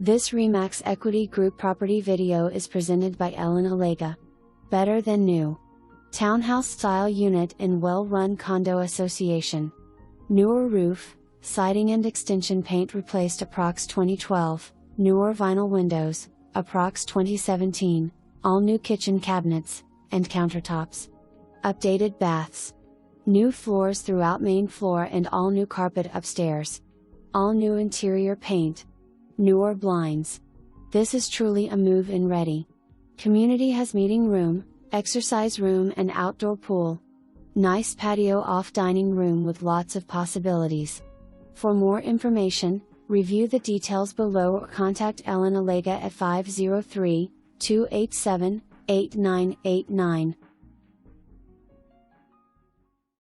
This Remax Equity Group property video is presented by Allega. Better than new. Townhouse style unit in well-run condo association. Newer roof, siding and extension paint replaced approx 2012, newer vinyl windows, approx 2017, all new kitchen cabinets, and countertops. Updated baths. New floors throughout main floor and all new carpet upstairs. All new interior paint. Newer blinds. This is truly a move-in ready. Community has meeting room, exercise room and outdoor pool. Nice patio off dining room with lots of possibilities. For more information, review the details below or contact Allega at 503-287-8989.